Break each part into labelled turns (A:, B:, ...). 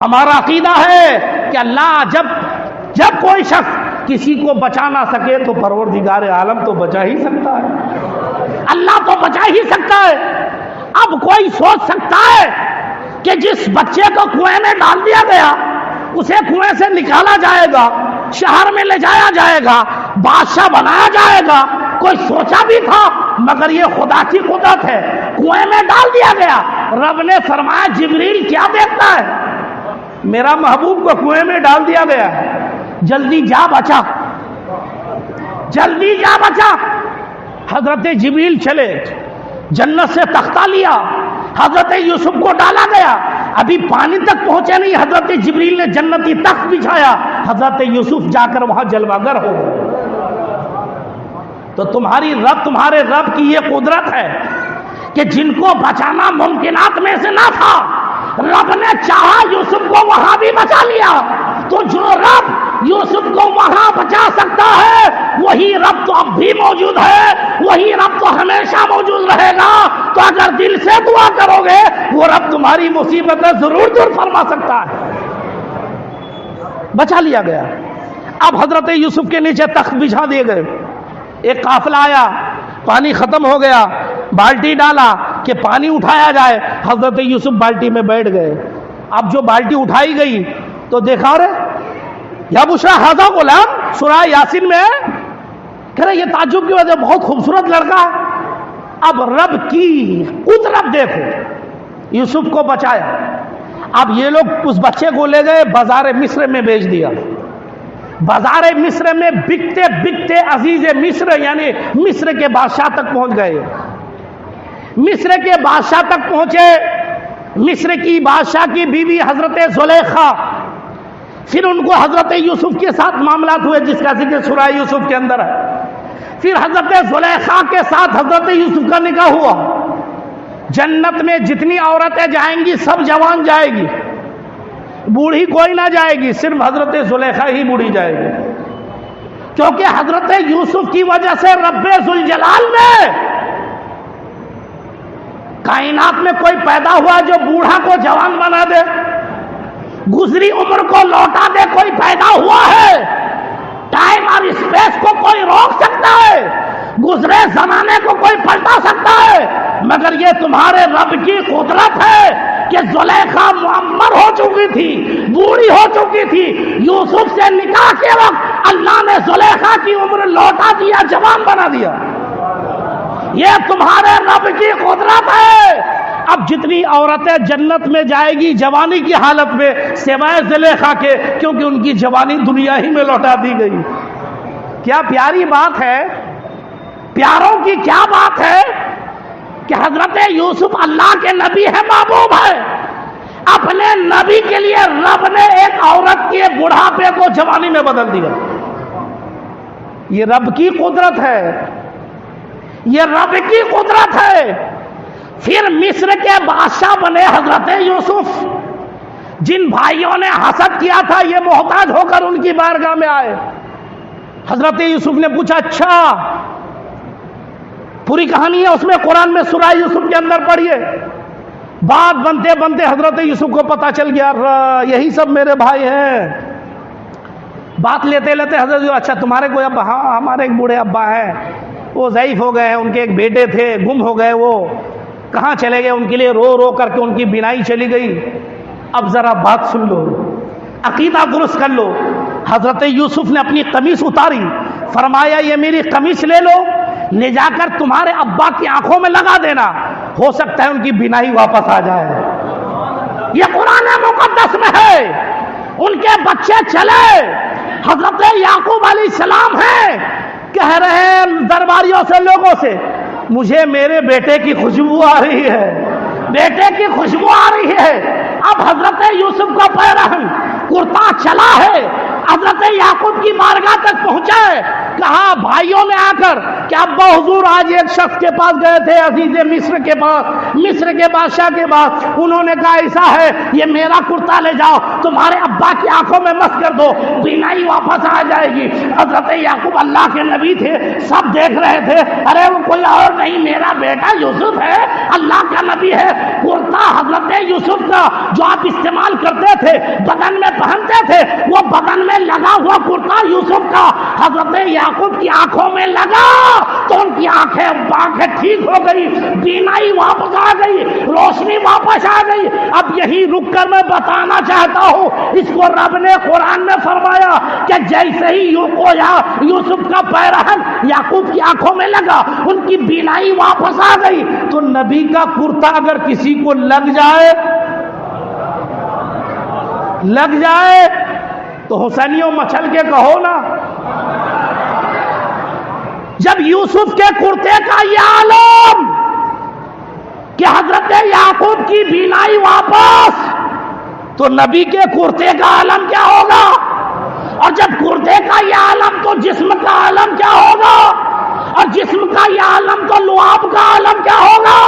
A: ہمارا عقیدہ ہے کہ اللہ جب کوئی شخص کسی کو بچا نہ سکے تو پروردگار عالم تو بچا ہی سکتا ہے، اللہ تو بچا ہی سکتا ہے۔ اب کوئی سوچ سکتا ہے کہ جس بچے کو کنویں میں ڈال دیا گیا اسے کنویں سے نکالا جائے گا، شہر میں لے جایا جائے گا، بادشاہ بنایا جائے گا؟ کوئی سوچا بھی تھا؟ مگر یہ خدا کی قدرت ہے، کنویں میں ڈال دیا گیا۔ رب نے فرمایا جبریل کیا دیکھتا ہے؟ میرا محبوب کو کنویں میں ڈال دیا گیا، جلدی جا بچا، جلدی جا بچا۔ حضرت جبریل چلے، جنت سے تختہ لیا، حضرت یوسف کو ڈالا گیا، ابھی پانی تک پہنچے نہیں، حضرت جبریل نے جنتی تخت بچھایا، حضرت یوسف جا کر وہاں جلوہ گر ہو گئے۔ تو تمہارے رب کی یہ قدرت ہے کہ جن کو بچانا ممکنات میں سے نہ تھا، رب نے چاہا یوسف کو وہاں بھی بچا لیا۔ تو جو رب یوسف کو وہاں بچا سکتا ہے وہی رب تو اب بھی موجود ہے، وہی رب تو ہمیشہ موجود رہے گا۔ تو اگر دل سے دعا کرو گے وہ رب تمہاری مصیبتیں ضرور دور فرما سکتا ہے۔ بچا لیا گیا۔ اب حضرت یوسف کے نیچے تخت بچھا دیے گئے، ایک قافلہ آیا، پانی ختم ہو گیا، بالٹی ڈالا کہ پانی اٹھایا جائے، حضرت یوسف بالٹی میں بیٹھ گئے۔ اب جو بالٹی اٹھائی گئی تو دیکھا رہے یا بشرا ھذا غلام، سورہ یاسین میں ہے، کہہ رہے یہ تعجب کی وجہ بہت خوبصورت لڑکا ہے۔ اب رب کی قدرت دیکھو، یوسف کو بچایا۔ اب یہ لوگ اس بچے کو لے گئے بازار مصر میں بیچ دیا۔ بازار مصر میں بکتے بکتے عزیز مصر یعنی مصر کے بادشاہ تک پہنچ گئے۔ مصر کے بادشاہ تک پہنچے، مصر کی بادشاہ کی بیوی حضرت زلیخا، پھر ان کو حضرت یوسف کے ساتھ معاملات ہوئے جس کا ذکر سورہ یوسف کے اندر ہے۔ پھر حضرت زلیخا کے ساتھ حضرت یوسف کا نکاح ہوا۔ جنت میں جتنی عورتیں جائیں گی سب جوان جائے گی، بوڑھی کوئی نہ جائے گی، صرف حضرت زلیخا ہی بوڑھی جائے گی، کیونکہ حضرت یوسف کی وجہ سے رب ذوالجلال نے کائنات میں کوئی پیدا ہوا جو بوڑھا کو جوان بنا دے، گزری عمر کو لوٹا دے کوئی پیدا ہوا ہے؟ ٹائم اور اسپیس کو کوئی روک سکتا ہے؟ گزرے زمانے کو کوئی پلٹا سکتا ہے؟ مگر یہ تمہارے رب کی قدرت ہے کہ زلیخا معمر ہو چکی تھی، بوڑھی ہو چکی تھی، یوسف سے نکاح کے وقت اللہ نے زلیخا کی عمر لوٹا دیا، جوان بنا دیا۔ یہ تمہارے رب کی قدرت ہے۔ اب جتنی عورتیں جنت میں جائے گی جوانی کی حالت میں سوائے زلیخا کے، کیونکہ ان کی جوانی دنیا ہی میں لوٹا دی گئی۔ کیا پیاری بات ہے، پیاروں کی کیا بات ہے کہ حضرت یوسف اللہ کے نبی ہے، محبوب ہے، اپنے نبی کے لیے رب نے ایک عورت کے بڑھاپے کو جوانی میں بدل دیا۔ یہ رب کی قدرت ہے، یہ رب کی قدرت ہے۔ پھر مصر کے بادشاہ بنے حضرت یوسف، جن بھائیوں نے حسد کیا تھا یہ محتاج ہو کر ان کی بارگاہ میں آئے۔ حضرت یوسف نے پوچھا اچھا، پوری کہانی ہے اس میں قرآن میں سورہ یوسف کے اندر پڑھیے۔ بات بنتے بنتے حضرت یوسف کو پتا چل گیا یہی سب میرے بھائی ہیں۔ بات لیتے لیتے حضرت یوسف اچھا تمہارے کوئی ابا؟ ہاں ہمارے ایک بوڑھے ابا ہیں، وہ ضعیف ہو گئے ہیں، ان کے ایک بیٹے تھے گم ہو گئے، وہ کہاں چلے گئے، ان کے لیے رو رو کر کے ان کی بینائی چلی گئی۔ اب ذرا بات سن لو، عقیدہ درست کر لو۔ حضرت یوسف نے اپنی قمیص اتاری، فرمایا یہ میری قمیص لے لو، لے جا کر تمہارے ابا کی آنکھوں میں لگا دینا، ہو سکتا ہے ان کی بینائی واپس آ جائے۔ یہ قرآن مقدس میں ہے۔ ان کے بچے چلے، حضرت یعقوب علیہ السلام ہیں، کہہ رہے ہیں درباریوں سے، لوگوں سے، مجھے میرے بیٹے کی خوشبو آ رہی ہے، بیٹے کی خوشبو آ رہی ہے۔ اب حضرت یوسف کا پیرہن کرتا چلا ہے، حضرت یعقوب کی بارگاہ تک پہنچے، کہا بھائیوں نے آ کر کہ ابا حضور آج ایک شخص کے پاس گئے تھے، عزیز مصر کے پاس، مصر کے بادشاہ کے پاس، انہوں نے کہا ایسا ہے یہ میرا کرتا لے جاؤ، تمہارے ابا کی آنکھوں میں مس کر دو، بینائی واپس آ جائے گی۔ حضرت یعقوب اللہ کے نبی تھے، سب دیکھ رہے تھے، ارے وہ کوئی اور نہیں میرا بیٹا یوسف ہے، اللہ کا نبی ہے۔ کرتا حضرت یوسف کا جو آپ استعمال کرتے تھے، بدن میں پہنتے تھے، وہ بدن میں لگا ہوا کرتا یوسف کا حضرت یعقوب کی آنکھوں میں لگا تو ان کی آنکھیں ٹھیک ہو گئی، بینائی واپس آ گئی، روشنی واپس آ گئی۔ اب یہی رک کر میں بتانا چاہتا ہوں، اس کو رب نے قرآن میں فرمایا کہ جیسے ہی یوسف کا پیرہن یعقوب کی آنکھوں میں لگا، ان کی بینائی واپس آ گئی۔ تو نبی کا کرتا اگر کسی کو لگ جائے تو حسینیوں مچل کے کہو نا۔ جب یوسف کے کرتے کا یہ عالم کہ حضرت یعقوب کی بینائی واپس، تو نبی کے کرتے کا عالم کیا ہوگا؟ اور جب کرتے کا یہ عالم تو جسم کا عالم کیا ہوگا؟ اور جسم کا یہ عالم تو لعاب کا عالم کیا ہوگا؟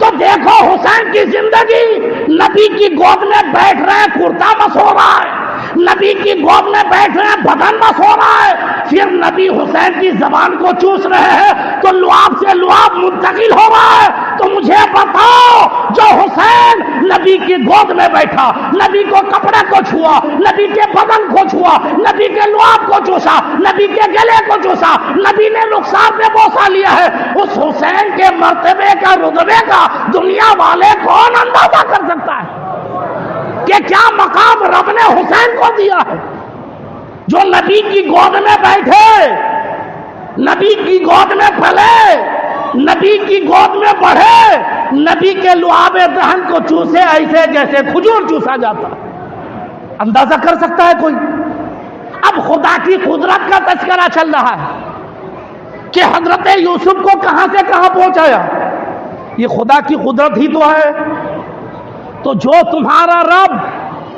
A: تو دیکھو حسین کی زندگی، نبی کی گود میں بیٹھ رہے کرتا بس ہو رہا ہے، نبی کی گود میں بیٹھ رہے بدن بس ہو رہا ہے، پھر نبی حسین کی زبان کو چوس رہے ہیں تو لعاب سے لعاب منتقل ہو رہا ہے۔ تو مجھے بتاؤ، جو حسین نبی کی گود میں بیٹھا، نبی کو کپڑے کو چھوا، نبی کے بدن کو چھوا، نبی کے لعاب کو چوسا، نبی کے گلے کو چوسا، نبی نے رخسار پہ بوسا لیا ہے، اس حسین کے مرتبے کا، رتبے کا دنیا والے کون اندازہ کر سکتا ہے کہ کیا مقام رب نے حسین کو دیا ہے؟ جو نبی کی گود میں بیٹھے، نبی کی گود میں پلے، نبی کی گود میں بڑھے، نبی کے لعاب دہن کو چوسے ایسے جیسے کھجور چوسا جاتا، اندازہ کر سکتا ہے کوئی؟ اب خدا کی قدرت کا تذکرہ چل رہا ہے کہ حضرت یوسف کو کہاں سے کہاں پہنچایا، یہ خدا کی قدرت ہی تو ہے۔ تو جو تمہارا رب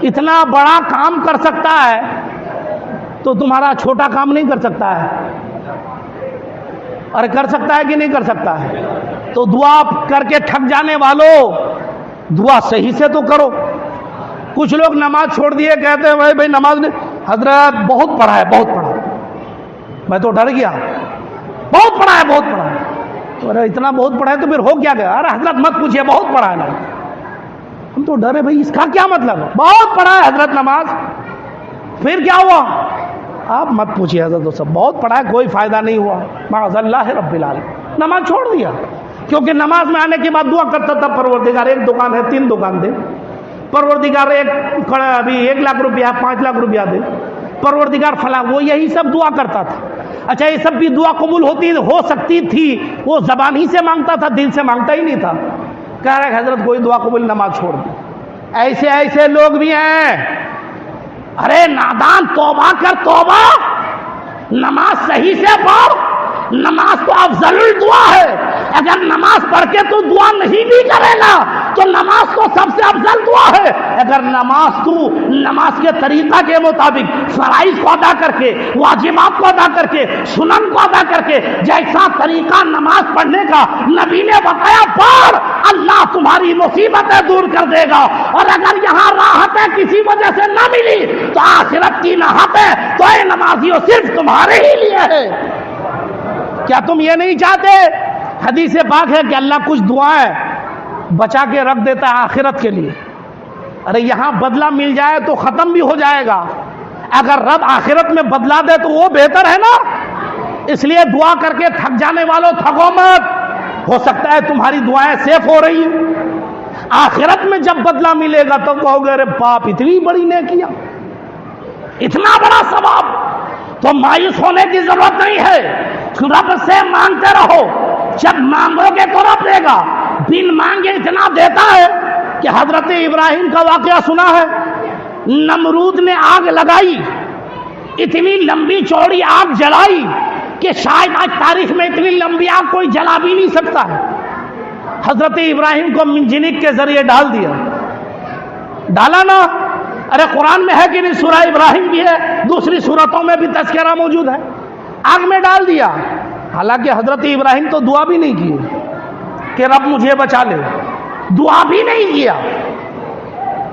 A: اتنا بڑا کام کر سکتا ہے تو تمہارا چھوٹا کام نہیں کر سکتا ہے؟ اور کر سکتا ہے کہ نہیں کر سکتا ہے؟ تو دعا کر کے تھک جانے والوں، دعا صحیح سے تو کرو۔ کچھ لوگ نماز چھوڑ دیے، کہتے ہیں بھائی نماز نہیں، حضرت بہت پڑھا ہے، بہت پڑھا ہے۔ میں تو ڈر گیا، بہت پڑھا ہے، بہت پڑھا ہے۔ ارے اتنا بہت پڑھا ہے تو پھر ہو کیا گیا؟ ارے حضرت مت پوچھئے، بہت پڑھا ہے نا۔ ہم تو ڈرے بھائی اس کا کیا مطلب ہے؟ بہت پڑھا ہے حضرت نماز، پھر کیا ہوا؟ آپ مت پوچھئے حضرت، تو سب بہت پڑھا ہے، کوئی فائدہ نہیں ہوا، معاذ اللہ رب العالمین، نماز چھوڑ دیا۔ کیونکہ نماز میں آنے کے بعد دعا کرتا تھا، پروردگار ایک دکان ہے، 3 دکان دے، پروردگار ابھی 1 لاکھ روپیہ 5 لاکھ روپیہ دے، پروردگار فلاں، وہ یہی سب دعا کرتا تھا۔ اچھا یہ سب بھی دعا قبول ہو سکتی تھی، وہ زبان ہی سے مانگتا تھا، دل سے مانگتا ہی نہیں تھا۔ کہہ رہے حضرت کوئی دعا قبول، نماز چھوڑ دی۔ ایسے لوگ بھی ہیں۔ ارے نادان، توبہ کر، توبہ، نماز صحیح سے پڑھ، نماز تو افضل الدعا ہے۔ اگر نماز پڑھ کے تو دعا نہیں بھی کرے گا تو نماز تو سب سے افضل دعا ہے۔ اگر نماز کے طریقہ کے مطابق فرائض کو ادا کر کے، واجبات کو ادا کر کے، سنن کو ادا کر کے، جیسا طریقہ نماز پڑھنے کا نبی نے بتایا پڑھ، اللہ تمہاری مصیبتیں دور کر دے گا۔ اور اگر یہاں راحتیں کسی وجہ سے نہ ملی تو آخرت کی راحتیں تو اے نمازیوں صرف تمہارے ہی لیے ہے۔ کیا تم یہ نہیں چاہتے؟ حدیث پاک ہے کہ اللہ کچھ دعائیں بچا کے رکھ دیتا ہے آخرت کے لیے۔ ارے یہاں بدلہ مل جائے تو ختم بھی ہو جائے گا، اگر رب آخرت میں بدلا دے تو وہ بہتر ہے نا۔ اس لیے دعا کر کے تھک جانے والوں تھکو مت، ہو سکتا ہے تمہاری دعائیں سیف ہو رہی ہیں، آخرت میں جب بدلہ ملے گا تو کہو گے ارے باپ اتنی بڑی نیکیاں، اتنا بڑا ثواب۔ تو مایوس ہونے کی ضرورت نہیں ہے، رب سے مانگتے رہو، جب مانگو گے تو رب دے گا، بن مانگے اتنا دیتا ہے کہ حضرت ابراہیم کا واقعہ سنا ہے، نمرود نے آگ لگائی، اتنی لمبی چوڑی آگ جلائی کہ شاید آج تاریخ میں اتنی لمبی آگ کوئی جلا بھی نہیں سکتا ہے۔ حضرت ابراہیم کو منجنیق کے ذریعے ڈال دیا، ڈالا نا، ارے قرآن میں ہے کہ نہیں؟ سورہ ابراہیم بھی ہے، دوسری سورتوں میں بھی تذکرہ موجود ہے. آگ میں ڈال دیا. حالانکہ حضرت ابراہیم تو دعا بھی نہیں کی کہ رب مجھے بچا لے، دعا بھی نہیں کیا.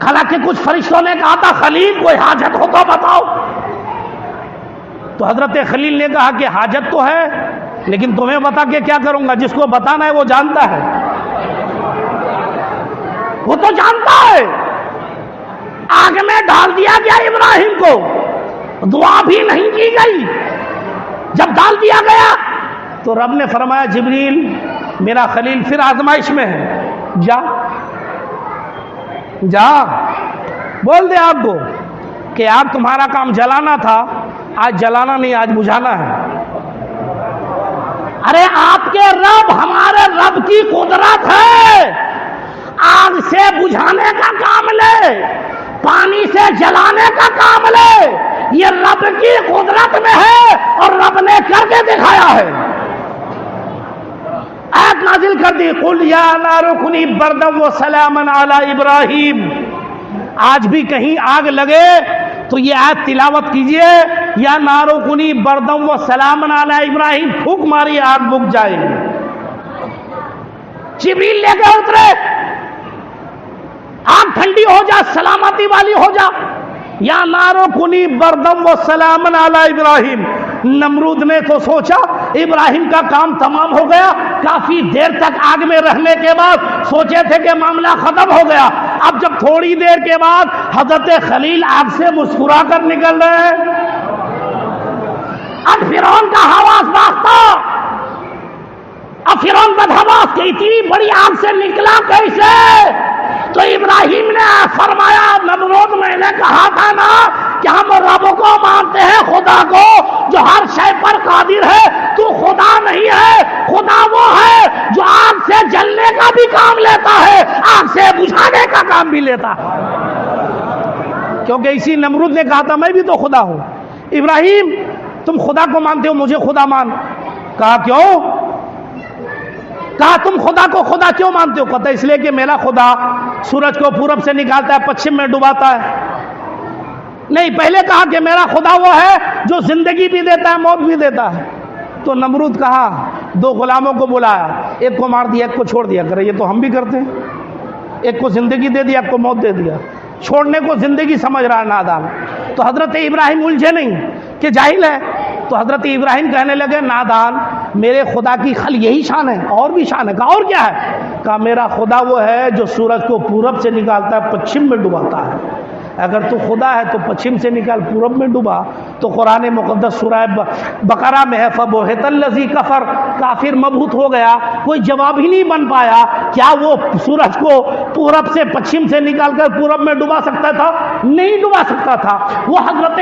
A: حالانکہ کچھ فرشتوں نے کہا تھا خلیل کوئی حاجت ہو تو بتاؤ، تو حضرت خلیل نے کہا کہ حاجت تو ہے لیکن تمہیں بتا کے کیا کروں گا، جس کو بتانا ہے وہ جانتا ہے، وہ تو جانتا ہے. آگ میں ڈال دیا گیا ابراہیم کو، دعا بھی نہیں کی گئی. جب ڈال دیا گیا تو رب نے فرمایا جبریل میرا خلیل پھر آزمائش میں ہے، جا جا بول دے آگ کو کہ آگ تمہارا کام جلانا تھا، آج جلانا نہیں آج بجھانا ہے. ارے آپ کے رب ہمارے رب کی قدرت ہے، آگ سے بجھانے کا کام لے، پانی سے جلانے کا کام لے، یہ رب کی قدرت میں ہے اور رب نے کر کے دکھایا ہے. آیت نازل کر دی قل یا نار کونی بردا وسلاما علی ابراہیم. آج بھی کہیں آگ لگے تو یہ آیت تلاوت کیجئے، یا نارو کنی بردم و سلام علی ابراہیم، پھونک ماری آگ بک جائے گی. جبریل لے کے اترے، آگ ٹھنڈی ہو جا، سلامتی والی ہو جا. یا نارو کنی بردم و سلام علی ابراہیم. نمرود نے تو سوچا ابراہیم کا کام تمام ہو گیا، کافی دیر تک آگ میں رہنے کے بعد سوچے تھے کہ معاملہ ختم ہو گیا. اب جب تھوڑی دیر کے بعد حضرت خلیل آگ سے مسکرا کر نکل رہے ہیں، اب فرعون کا حواس باختہ، اب فرعون بدحواس کہ اتنی بڑی آگ سے نکلا کیسے؟ تو ابراہیم نے فرمایا نمرود میں نے کہا تھا نا کہ ہم رب کو مانتے ہیں، خدا کو جو ہر شے پر قادر ہے. تو خدا نہیں ہے، خدا وہ ہے جو آگ سے جلنے کا بھی کام لیتا ہے، آگ سے بجھانے کا کام بھی لیتا ہے. کیونکہ اسی نمرود نے کہا تھا میں بھی تو خدا ہوں. ابراہیم تم خدا کو مانتے ہو، مجھے خدا مان. کہا کیوں؟ کہا تم خدا کو خدا کیوں مانتے ہو؟ کہتا اس لیے کہ میرا خدا سورج کو پورب سے نکالتا ہے، پچھم میں ڈباتا ہے. نہیں، پہلے کہا کہ میرا خدا وہ ہے جو زندگی بھی دیتا ہے موت بھی دیتا ہے. تو نمرود کہا دو غلاموں کو بلایا، ایک کو مار دیا ایک کو چھوڑ دیا. کرے یہ تو ہم بھی کرتے ہیں، ایک کو زندگی دے دیا ایک کو موت دے دیا. چھوڑنے کو زندگی سمجھ رہا ہے نادان. تو حضرت ابراہیم الجھے نہیں کہ جاہل ہے. تو حضرت ابراہیم کہنے لگے نادان، میرے خدا کی خل یہی شان ہے، اور بھی شان ہے. کہا اور کیا ہے؟ کہا میرا خدا وہ ہے جو سورج کو پورب سے نکالتا ہے پچھم میں ڈباتا ہے. اگر تو خدا ہے تو پچھم سے نکال پورب میں ڈبا. تو قرآن مقدس سورہ بقرہ میں ہے فبہت الذی کفر، کافر مبہوت ہو گیا، کوئی جواب ہی نہیں بن پایا. کیا وہ سورج کو پورب سے پچھم سے نکال کر پورب میں ڈبا سکتا تھا؟ نہیں ڈبا سکتا تھا. وہ حضرت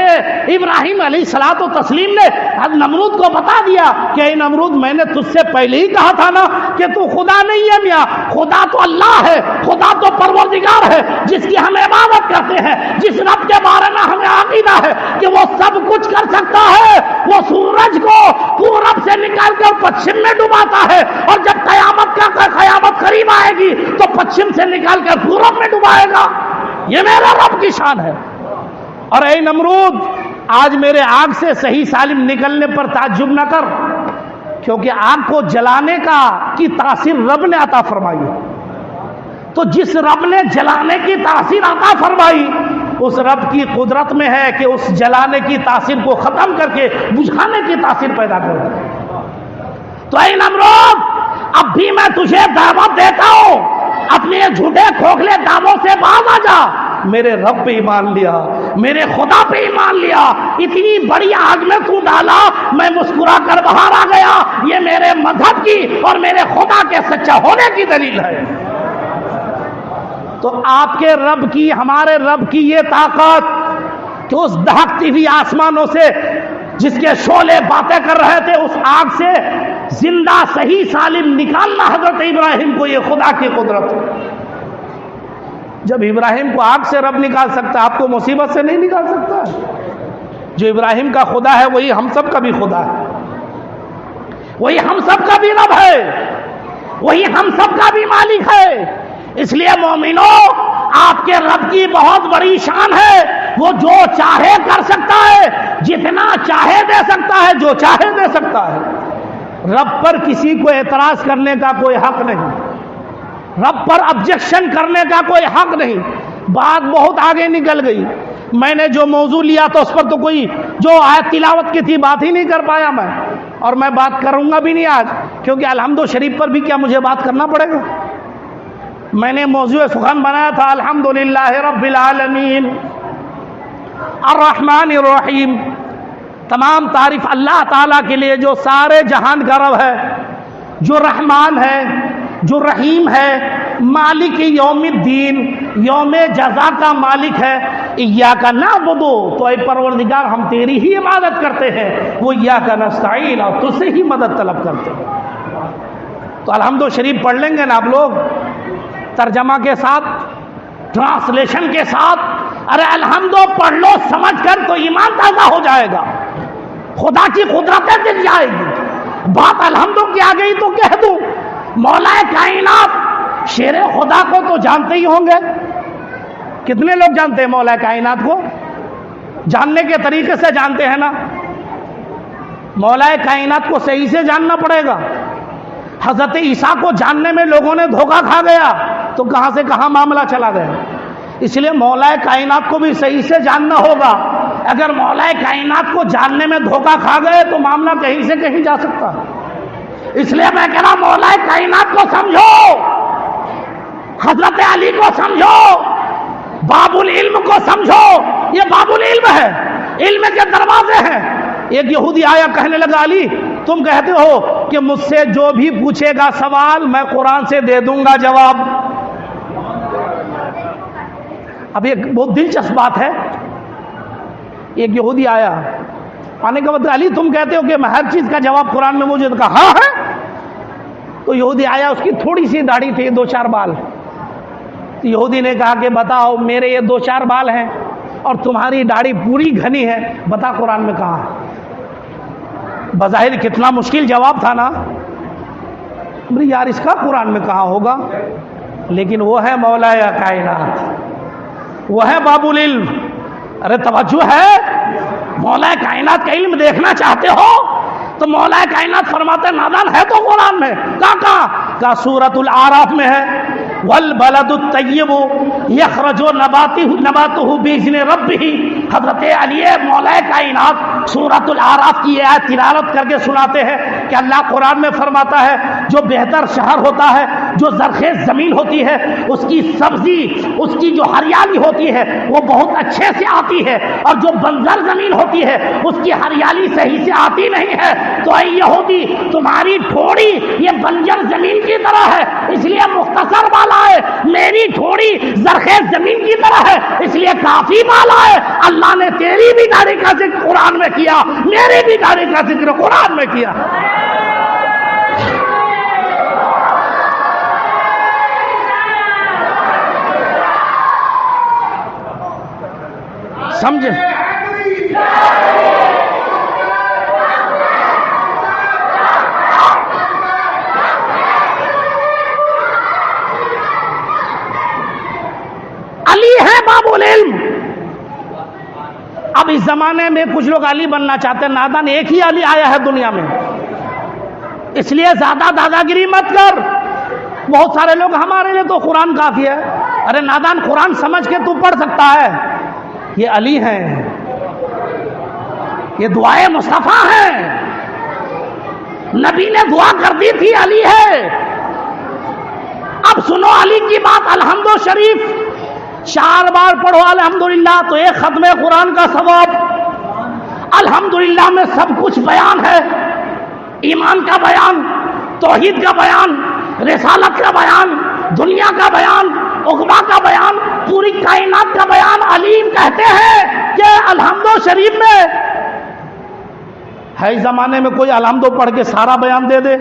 A: ابراہیم علیہ الصلوۃ والتسلیم نے نمرود کو بتا دیا کہ اے نمرود میں نے تجھ سے پہلے ہی کہا تھا نا کہ تو خدا نہیں ہے میاں، خدا تو اللہ ہے، خدا تو پروردگار ہے جس کی ہم عبادت کرتے ہیں، جس رب کے بارے میں ہمیں عقیدہ ہے کہ وہ سب کچھ کر سکتا ہے. وہ سورج کو پورب سے نکال کر پچھم میں ڈباتا ہے، اور جب قیامت قریب آئے گی تو پچھم سے نکال کر پورب میں ڈبائے گا. یہ میرا رب کی شان ہے. اور اے نمرود آج میرے آگ سے صحیح سالم نکلنے پر تعجب نہ کر، کیونکہ آگ کو جلانے کی تاثیر رب نے عطا فرمائی ہے. تو جس رب نے جلانے کی تاثیر عطا فرمائی اس رب کی قدرت میں ہے کہ اس جلانے کی تاثیر کو ختم کر کے بجھانے کی تاثیر پیدا کر دے. تو اے نمرود اب بھی میں تجھے دعوت دیتا ہوں، اپنے جھوٹے کھوکھلے دعووں سے باز آ جا. میرے رب پہ ایمان لیا، میرے خدا پہ ایمان لیا، اتنی بڑی آگ میں تو ڈالا، میں مسکرا کر باہر آ گیا. یہ میرے مذہب کی اور میرے خدا کے سچا ہونے کی دلیل ہے. تو آپ کے رب کی، ہمارے رب کی یہ طاقت کہ اس دہکتی ہوئی آسمانوں سے جس کے شعلے باتیں کر رہے تھے اس آگ سے زندہ صحیح سالم نکالنا حضرت ابراہیم کو، یہ خدا کی قدرت ہے. جب ابراہیم کو آگ سے رب نکال سکتا ہے، آپ کو مصیبت سے نہیں نکال سکتا؟ جو ابراہیم کا خدا ہے وہی ہم سب کا بھی خدا ہے، وہی ہم سب کا بھی رب ہے، وہی ہم سب کا بھی مالک ہے. اس لیے مومنو آپ کے رب کی بہت بڑی شان ہے وہ جو چاہے کر سکتا ہے، جتنا چاہے دے سکتا ہے، جو چاہے دے سکتا ہے۔ رب پر کسی کو اعتراض کرنے کا کوئی حق نہیں، رب پر آبجیکشن کرنے کا کوئی حق نہیں۔ بات بہت آگے نکل گئی، میں نے جو موضوع لیا تو اس پر تو کوئی جو آیت تلاوت کی تھی بات ہی نہیں کر پایا میں، اور میں بات کروں گا بھی نہیں آج، کیونکہ الحمد شریف پر بھی کیا مجھے بات کرنا پڑے گا؟ میں نے موضوع سخن بنایا تھا الحمدللہ رب العالمین الرحمن الرحیم، تمام تعریف اللہ تعالیٰ کے لیے جو سارے جہان کا رب ہے، جو رحمان ہے، جو رحیم ہے، مالک یوم الدین، یوم جزا کا مالک ہے۔ ایاک نعبد، تو اے پروردگار ہم تیری ہی عبادت کرتے ہیں، وہ ایاک نستعین، اور تجھ سے ہی مدد طلب کرتے ہیں۔ تو الحمد شریف پڑھ لیں گے نا آپ لوگ، ترجمہ کے ساتھ، ٹرانسلیشن کے ساتھ۔ ارے الحمد پڑھ لو سمجھ کر تو ایمان تازہ ہو جائے گا، خدا کی قدرتیں دکھ جائے گی۔ بات الحمد کی آ گئی تو کہہ دوں، مولا کائنات شیر خدا کو تو جانتے ہی ہوں گے، کتنے لوگ جانتے ہیں مولا کائنات کو؟ جاننے کے طریقے سے جانتے ہیں نا، مولا کائنات کو صحیح سے جاننا پڑے گا۔ حضرت عیسیٰ کو جاننے میں لوگوں نے دھوکہ کھا گیا تو کہاں سے کہاں معاملہ چلا گیا، اس لیے مولا کائنات کو بھی صحیح سے جاننا ہوگا۔ اگر مولا کائنات کو جاننے میں دھوکہ کھا گئے تو معاملہ کہیں سے کہیں جا سکتا ہے۔ اس لیے میں کہہ رہا ہوں مولا کائنات کو سمجھو، حضرت علی کو سمجھو، باب العلم کو سمجھو، یہ باب العلم ہے، علم کے دروازے ہیں۔ ایک یہودی آیا کہنے لگا علی تم کہتے ہو کہ مجھ سے جو بھی پوچھے گا سوال میں قرآن سے دے دوں گا جواب۔ اب ایک بہت دلچسپ بات ہے، ایک یہودی آیا، آنے کا مطلب علی تم کہتے ہو کہ میں ہر چیز کا جواب قرآن میں موجود، کہا ہاں ہے۔ تو یہودی آیا، اس کی تھوڑی سی داڑھی تھی، 2-4 بال۔ تو یہودی نے کہا کہ بتاؤ میرے یہ 2-4 بال ہیں اور تمہاری داڑھی پوری گھنی ہے، بتا قرآن میں کہا ہے۔ بظاہر کتنا مشکل جواب تھا نا، یار اس کا قرآن میں کہاں ہوگا، لیکن وہ ہے مولا کائنات، وہ ہے باب العلم۔ ارے توجہ ہے، مولا کائنات کا علم دیکھنا چاہتے ہو تو مولا کائنات فرماتے نادان ہے تو قرآن میں، کہاں سورۃ الاعراف میں ہے، والبلد الطیب یخرج نباتہ باذن ربہ۔ حضرت علی مولا کائنات سورۃ الاعراف کی آیت تلاوت کر کے سناتے ہیں کہ اللہ قرآن میں فرماتا ہے جو بہتر شہر ہوتا ہے، جو زرخیز زمین ہوتی ہے، اس کی سبزی، اس کی جو ہریالی ہوتی ہے وہ بہت اچھے سے آتی ہے، اور جو بنجر زمین ہوتی ہے اس کی ہریالی صحیح سے آتی نہیں ہے۔ تو اے یہودی تمہاری ٹھوڑی یہ بنجر زمین کی طرح ہے، اس لیے مختصر بالا ہے، میری ٹھوڑی زرخیز زمین کی طرح ہے، اس لیے کافی بالا ہے۔ اللہ نے تیری بھی داڑھی کا ذکر قرآن میں کیا، میری بھی داڑھی کا ذکر قرآن میں کیا۔ سمجھے؟ علی ہے باب العلم۔ اب اس زمانے میں کچھ لوگ علی بننا چاہتے ہیں، نادان ایک ہی علی آیا ہے دنیا میں، اس لیے زیادہ دادا گیری مت کر۔ بہت سارے لوگ ہمارے لیے تو قرآن کافی ہے، ارے نادان قرآن سمجھ کے تو پڑھ سکتا ہے، یہ علی ہیں، یہ دعائے مصطفیٰ ہیں، نبی نے دعا کر دی تھی علی ہے۔ اب سنو علی کی بات، الحمد شریف 4 بار پڑھو الحمدللہ تو ایک ختم قرآن کا ثواب۔ الحمدللہ میں سب کچھ بیان ہے، ایمان کا بیان، توحید کا بیان، رسالت کا بیان، دنیا کا بیان، عقبہ کا بیان، پوری کائنات کا بیان۔ علیم کہتے ہیں کہ الحمد شریف میں ہے، اس زمانے میں کوئی الحمد پڑھ کے سارا بیان دے دے؟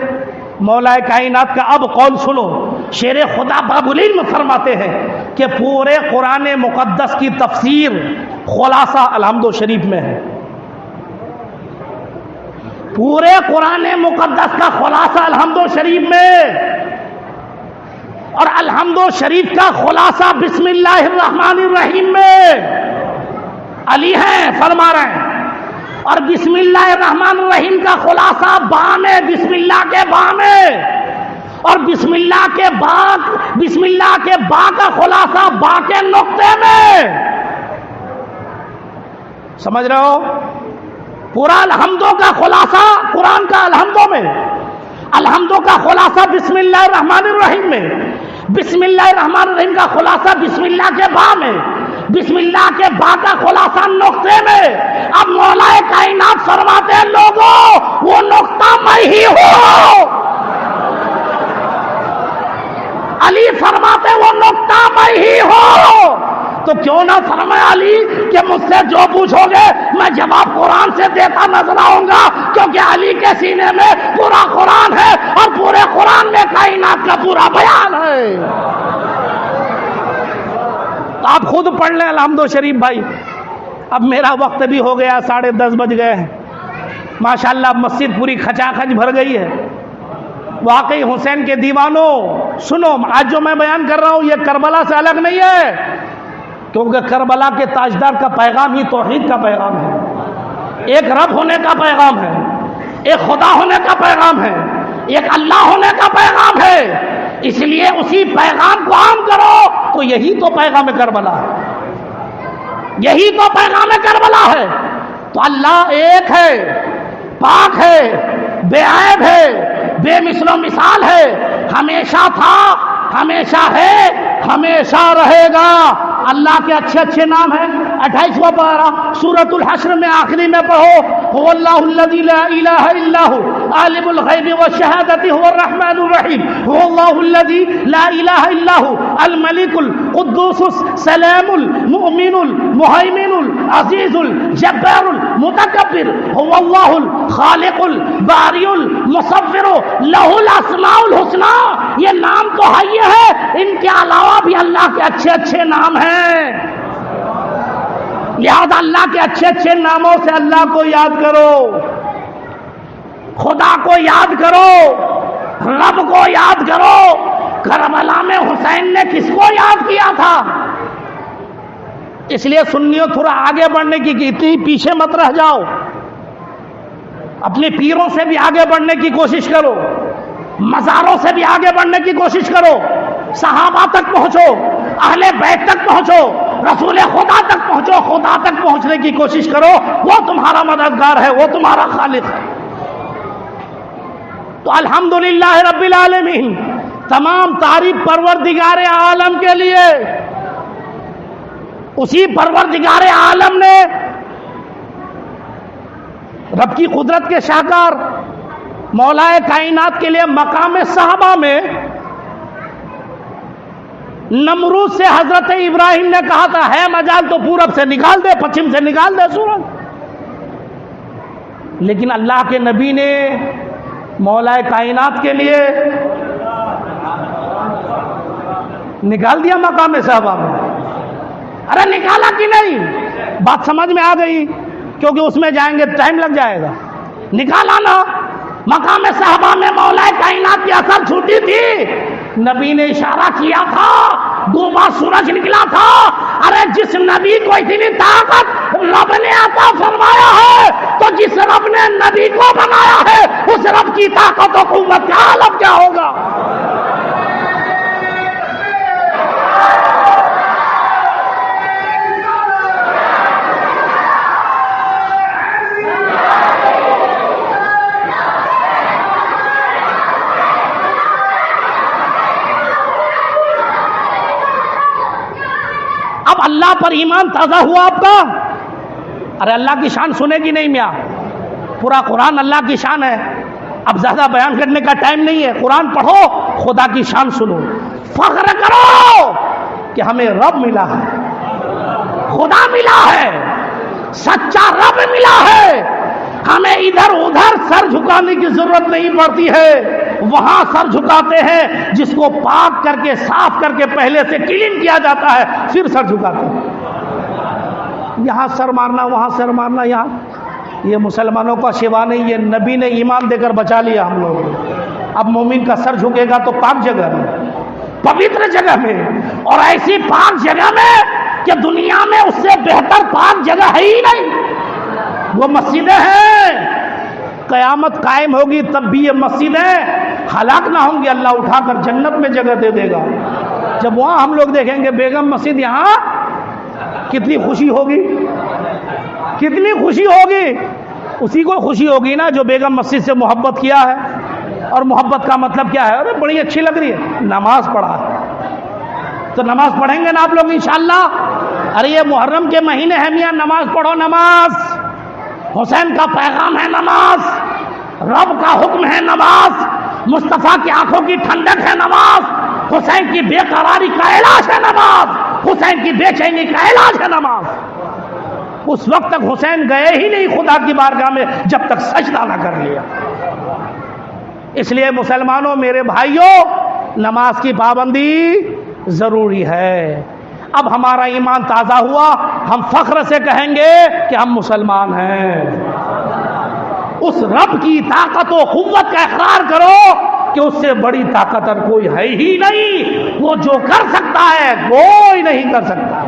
A: مولا کائنات کا اب قول سنو، شیر خدا باب العلم فرماتے ہیں کہ پورے قرآن مقدس کی تفسیر خلاصہ الحمد شریف میں ہے، پورے قرآن مقدس کا خلاصہ الحمد شریف میں، اور الحمد شریف کا خلاصہ بسم اللہ الرحمن الرحیم میں۔ علی ہیں فرما رہے ہیں. اور بسم اللہ الرحمن الرحیم کا خلاصہ با میں، بسم اللہ کے با میں، اور بسم اللہ کے با کا خلاصہ با کے نقطے میں. سمجھ رہے ہو؟ پورا الحمدوں کا خلاصہ قرآن کا الحمدوں میں، الحمدوں کا خلاصہ بسم اللہ الرحمن الرحیم میں، بسم اللہ الرحمن الرحیم کا خلاصہ بسم اللہ کے با میں، بسم اللہ کے با کا خلاصہ نقطے میں. اب مولا کائنات فرماتے ہیں لوگوں وہ نقطہ میں ہی ہوں. علی فرماتے وہ نقطہ میں ہی ہوں. تو کیوں نہ فرمائے علی کہ مجھ سے جو پوچھو گے میں جواب قرآن سے دیتا نظر آؤں گا، کیونکہ علی کے سینے میں پورا قرآن ہے اور پورے قرآن میں کائنات کا پورا بیان ہے. تو آپ خود پڑھ لیں الحمد شریف بھائی. اب میرا وقت بھی ہو گیا، 10:30 بج گئے ہیں. ماشاءاللہ مسجد پوری کھچا کھچ بھر گئی ہے. واقعی حسین کے دیوانوں سنو، آج جو میں بیان کر رہا ہوں یہ کربلا سے الگ نہیں ہے، کیونکہ کربلا کے تاجدار کا پیغام ہی توحید کا پیغام ہے. ایک رب ہونے کا پیغام ہے، ایک خدا ہونے کا پیغام ہے، ایک اللہ ہونے کا پیغام ہے. اس لیے اسی پیغام کو عام کرو. تو یہی تو پیغام کربلا ہے، یہی تو پیغام کربلا ہے. تو اللہ ایک ہے، پاک ہے، بے عیب ہے، بے مثل و مثال ہے، ہمیشہ تھا، ہمیشہ ہے، ہمیشہ رہے گا. اللہ کے اچھے اچھے نام ہیں. 28واں پارہ سورۃ الحشر میں آخری میں پڑھو، هو اللہ الذی لا الہ الا هو عالم الغیب والشہادۃ هو الرحمن الرحیم، هو اللہ الذی لا الہ الا هو الملک القدوس السلام المؤمن المہیمن العزیز الجبار المتکبر، هو اللہ الخالق الباری المصور لہ الاسماء الحسنی. یہ نام تو ہے، ان کے علاوہ بھی اللہ کے اچھے اچھے نام ہیں. لہذا اللہ کے اچھے اچھے ناموں سے اللہ کو یاد کرو، خدا کو یاد کرو، رب کو یاد کرو. کربلا میں حسین نے کس کو یاد کیا تھا؟ اس لیے سنیوں تھوڑا آگے بڑھنے کی، اتنی پیچھے مت رہ جاؤ. اپنے پیروں سے بھی آگے بڑھنے کی کوشش کرو، مزاروں سے بھی آگے بڑھنے کی کوشش کرو، صحابہ تک پہنچو، اہل بیت تک پہنچو، رسول خدا تک پہنچو. خدا تک پہنچنے کی کوشش کرو، وہ تمہارا مددگار ہے، وہ تمہارا خالق ہے. تو الحمدللہ رب العالمین، تمام تعریف پروردگار عالم کے لیے. اسی پروردگار عالم نے رب کی قدرت کے شاہکار مولا کائنات کے لیے مقام صحابہ میں نمرود سے حضرت ابراہیم نے کہا تھا ہے مجال تو پورب سے نکال دے، پچھم سے نکال دے سورج. لیکن اللہ کے نبی نے مولا کائنات کے لیے نکال دیا مقام صحابہ میں. ارے نکالا کہ نہیں؟ بات سمجھ میں آ گئی؟ کیونکہ اس میں جائیں گے ٹائم لگ جائے گا. نکالا نا مقام صحابہ میں مولا کائنات کی اثر چھوٹی تھی. نبی نے اشارہ کیا تھا، ڈوبا سورج نکلا تھا. ارے جس نبی کو اتنی طاقت رب نے عطا فرمایا ہے، تو جس رب نے نبی کو بنایا ہے اس رب کی طاقت و قوت کا عالم کیا ہوگا؟ اب اللہ پر ایمان تازہ ہوا آپ کا؟ ارے اللہ کی شان سنے گی نہیں میاں؟ پورا قرآن اللہ کی شان ہے. اب زیادہ بیان کرنے کا ٹائم نہیں ہے. قرآن پڑھو، خدا کی شان سنو، فخر کرو کہ ہمیں رب ملا ہے، خدا ملا ہے، سچا رب ملا ہے. ہمیں ادھر ادھر سر جھکانے کی ضرورت نہیں پڑتی ہے. وہاں سر جھکاتے ہیں جس کو پاک کر کے صاف کر کے پہلے سے کلین کیا جاتا ہے، پھر سر جھکاتے ہیں. یہاں سر مارنا، وہاں سر مارنا، یہاں یہ مسلمانوں کا شیوا نہیں. یہ نبی نے ایمان دے کر بچا لیا ہم لوگ. اب مومن کا سر جھکے گا تو پاک جگہ میں، پوتر جگہ میں، اور ایسی پاک جگہ میں کہ دنیا میں اس سے بہتر پاک جگہ ہے ہی نہیں، وہ مسجدیں ہیں۔ قیامت قائم ہوگی تب بھی یہ مسجدیں ہلاک نہ ہوں گی، اللہ اٹھا کر جنت میں جگہ دے دے گا۔ جب وہاں ہم لوگ دیکھیں گے بیگم مسجد یہاں، کتنی خوشی ہوگی، کتنی خوشی ہوگی۔ اسی کو خوشی ہوگی نا جو بیگم مسجد سے محبت کیا ہے، اور محبت کا مطلب کیا ہے؟ ارے بڑی اچھی لگ رہی ہے، نماز پڑھا ہے تو نماز پڑھیں گے نا آپ لوگ انشاءاللہ۔ ارے یہ محرم کے مہینے ہیں میاں، نماز پڑھو، نماز حسین کا پیغام ہے، نماز رب کا حکم ہے، نماز مصطفیٰ کی آنکھوں کی ٹھنڈک ہے، نماز حسین کی بے قراری کا علاج ہے، نماز حسین کی بے چینی کا علاج ہے، نماز۔ اس وقت تک حسین گئے ہی نہیں خدا کی بارگاہ میں جب تک سجدہ نہ کر لیا۔ اس لیے مسلمانوں، میرے بھائیوں، نماز کی پابندی ضروری ہے۔ اب ہمارا ایمان تازہ ہوا، ہم فخر سے کہیں گے کہ ہم مسلمان ہیں۔ اس رب کی طاقت و قوت کا اقرار کرو کہ اس سے بڑی طاقت اور کوئی ہے ہی نہیں، وہ جو کر سکتا ہے کوئی نہیں کر سکتا۔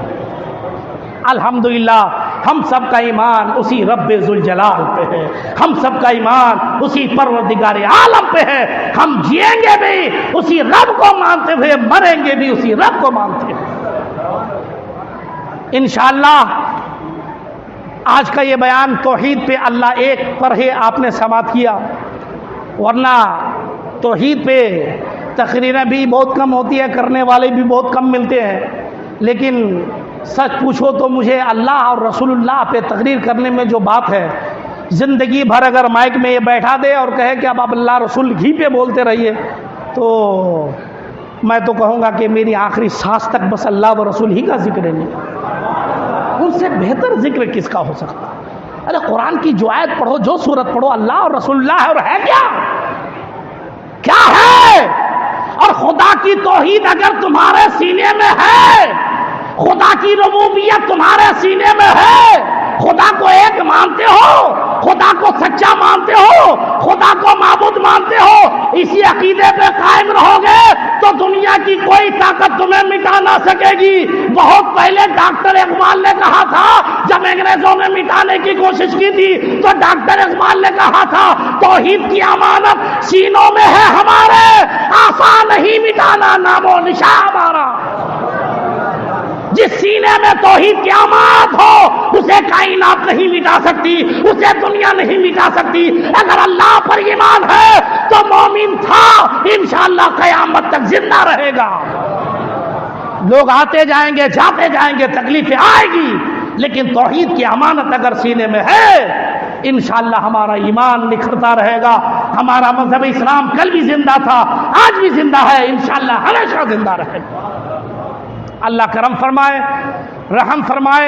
A: الحمدللہ ہم سب کا ایمان اسی رب ذوالجلال پہ ہے، ہم سب کا ایمان اسی پروردگار عالم پہ ہے، ہم جئیں گے بھی اسی رب کو مانتے ہوئے، مریں گے بھی اسی رب کو مانتے ہوئے۔ انشاءاللہ آج کا یہ بیان توحید پہ اللہ ایک پر ہے، آپ نے سماعت کیا، ورنہ توحید پہ تقریریں بھی بہت کم ہوتی ہے، کرنے والے بھی بہت کم ملتے ہیں، لیکن سچ پوچھو تو مجھے اللہ اور رسول اللہ پہ تقریر کرنے میں جو بات ہے، زندگی بھر اگر مائک میں یہ بیٹھا دے اور کہے کہ اب آپ اللہ رسول ہی پہ بولتے رہیے، تو میں تو کہوں گا کہ میری آخری سانس تک بس اللہ و رسول ہی کا ذکر نہیں، ان سے بہتر ذکر کس کا ہو سکتا؟ ارے قرآن کی جو آیت پڑھو، جو سورت پڑھو، اللہ اور رسول اللہ ہے، اور ہے کیا ہے؟ اور خدا کی توحید اگر تمہارے سینے میں ہے، خدا کی ربوبیت تمہارے سینے میں ہے، خدا کو ایک مانتے ہو، خدا کو سچا مانتے ہو، خدا کو معبود مانتے ہو، اسی عقیدے پہ قائم رہو گے تو دنیا کی کوئی طاقت تمہیں مٹا نہ سکے گی۔ بہت پہلے ڈاکٹر اقبال نے کہا تھا، جب انگریزوں نے مٹانے کی کوشش کی تھی تو ڈاکٹر اقبال نے کہا تھا توحید کی امانت سینوں میں ہے ہمارے، آسان نہیں مٹانا نام و نشاں ہمارا۔ جس سینے میں توحید کی امانت ہو اسے کائنات نہیں مٹا سکتی، اسے دنیا نہیں مٹا سکتی۔ اگر اللہ پر ایمان ہے تو مومن تھا، انشاءاللہ قیامت تک زندہ رہے گا۔ لوگ آتے جائیں گے، جاتے جائیں گے، تکلیفیں آئے گی، لیکن توحید کی امانت اگر سینے میں ہے انشاءاللہ ہمارا ایمان نکھرتا رہے گا۔ ہمارا مذہب اسلام کل بھی زندہ تھا، آج بھی زندہ ہے، انشاءاللہ ہمیشہ زندہ رہے گا۔ اللہ کرم فرمائے، رحم فرمائے۔